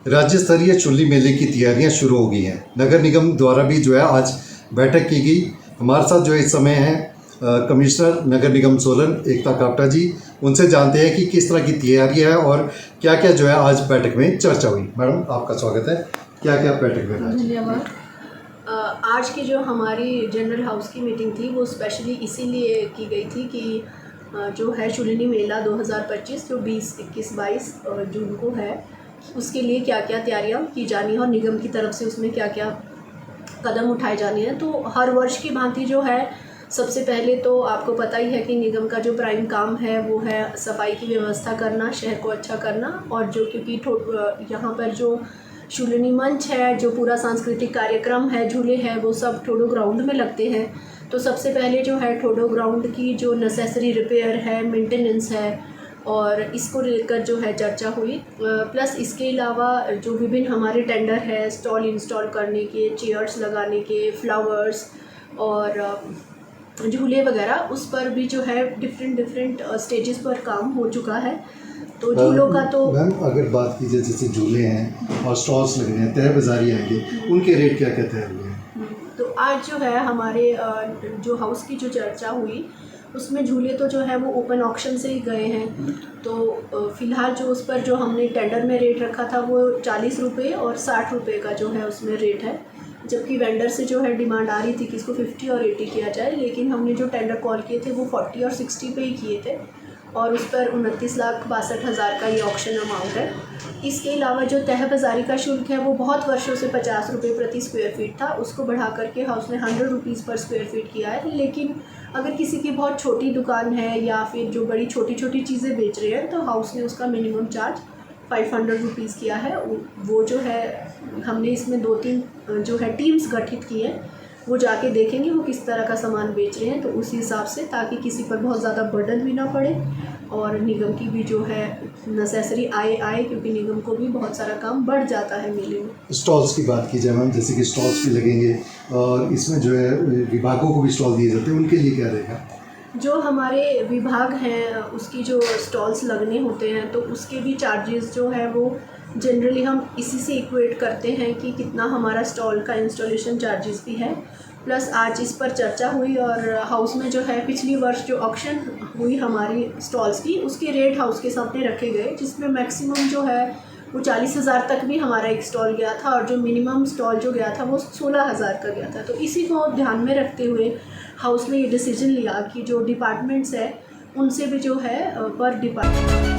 राज्य स्तरीय चुल्ली मेले की तैयारियां शुरू हो गई हैं। नगर निगम द्वारा भी जो है आज बैठक की गई। हमारे साथ जो इस समय हैं कमिश्नर नगर निगम सोलन एकता कापटा जी। उनसे जानते हैं कि किस तरह की तैयारी है और क्या क्या जो है आज बैठक में चर्चा हुई। मैडम, आपका स्वागत है। क्या क्या बैठक में? धन्यवाद। आज की जो हमारी जनरल हाउस की मीटिंग थी वो स्पेशली इसीलिए की गई थी कि जो है शुलिनी मेला 2025 जो 20, 21, 22 जून को है, उसके लिए क्या क्या तैयारियां की जानी है और निगम की तरफ से उसमें क्या क्या कदम उठाए जाने हैं। तो हर वर्ष की भांति जो है, सबसे पहले तो आपको पता ही है कि निगम का जो प्राइम काम है वो है सफाई की व्यवस्था करना, शहर को अच्छा करना। और जो क्योंकि यहाँ पर जो शुलिनी मंच है, जो पूरा सांस्कृतिक कार्यक्रम है, झूले हैं, वो सब ठोडो ग्राउंड में लगते हैं। तो सबसे पहले जो है ठोडो ग्राउंड की जो नेसेसरी रिपेयर है, मेंटेनेंस है, और इसको लेकर जो है चर्चा हुई। प्लस इसके अलावा जो विभिन्न हमारे टेंडर है स्टॉल इंस्टॉल करने के, चेयर्स लगाने के, फ्लावर्स और झूले वगैरह, उस पर भी जो है डिफरेंट स्टेजेस पर काम हो चुका है। तो झूलों का तो मैम, अगर बात की जाए जैसे झूले हैं और स्टॉल्स लगे हैं, तय बाजारी आएंगे, उनके रेट क्या क्या तय हुए हैं? तो आज जो है हमारे जो हाउस की जो चर्चा हुई उसमें झूले तो जो है वो ओपन ऑक्शन से ही गए हैं। तो फ़िलहाल जो उस पर जो हमने टेंडर में रेट रखा था वो 40 रुपये और 60 रुपये का जो है उसमें रेट है। जबकि वेंडर से जो है डिमांड आ रही थी कि इसको 50 और 80 किया जाए, लेकिन हमने जो टेंडर कॉल किए थे वो 40 और 60 पे ही किए थे। और उस पर 29,62,000 का ये ऑक्शन अमाउंट है। इसके अलावा जो तह बाज़ारी का शुल्क है वो बहुत वर्षों से 50 रुपये प्रति स्क्वायर फीट था, उसको बढ़ा करके हाउस ने 100 रुपीज़ पर स्क्वायर फीट किया है। लेकिन अगर किसी की बहुत छोटी दुकान है या फिर जो बड़ी छोटी छोटी चीज़ें बेच रहे हैं तो हाउस ने उसका मिनिमम चार्ज 500 रुपीज़ किया है। वो जो है हमने इसमें 2-3 जो है टीम्स गठित की हैं, वो जाके देखेंगे वो किस तरह का सामान बेच रहे हैं, तो उसी हिसाब से, ताकि किसी पर बहुत ज़्यादा बर्डन भी ना पड़े और निगम की भी जो है नेसेसरी आए, क्योंकि निगम को भी बहुत सारा काम बढ़ जाता है मेले में। स्टॉल्स की बात की जाए मैम, जैसे कि स्टॉल्स भी लगेंगे और इसमें जो है विभागों को भी स्टॉल दिए जाते हैं, उनके लिए क्या रहेगा? जो हमारे विभाग हैं उसकी जो स्टॉल्स लगने होते हैं तो उसके भी चार्जेस जो है वो जनरली हम इसी से इक्वेट करते हैं कि कितना हमारा स्टॉल का इंस्टॉलेशन चार्जेस भी है। प्लस आज इस पर चर्चा हुई और हाउस में जो है पिछली वर्ष जो ऑक्शन हुई हमारी स्टॉल्स की, उसके रेट हाउस के सामने रखे गए, जिसमें मैक्सिमम जो है वो 40,000 तक भी हमारा एक स्टॉल गया था और जो मिनिमम स्टॉल जो गया था वो 16,000 का गया था। तो इसी को ध्यान में रखते हुए हाउस ने ये डिसीजन लिया कि जो डिपार्टमेंट्स है उनसे भी जो है पर डिपार्टमेंट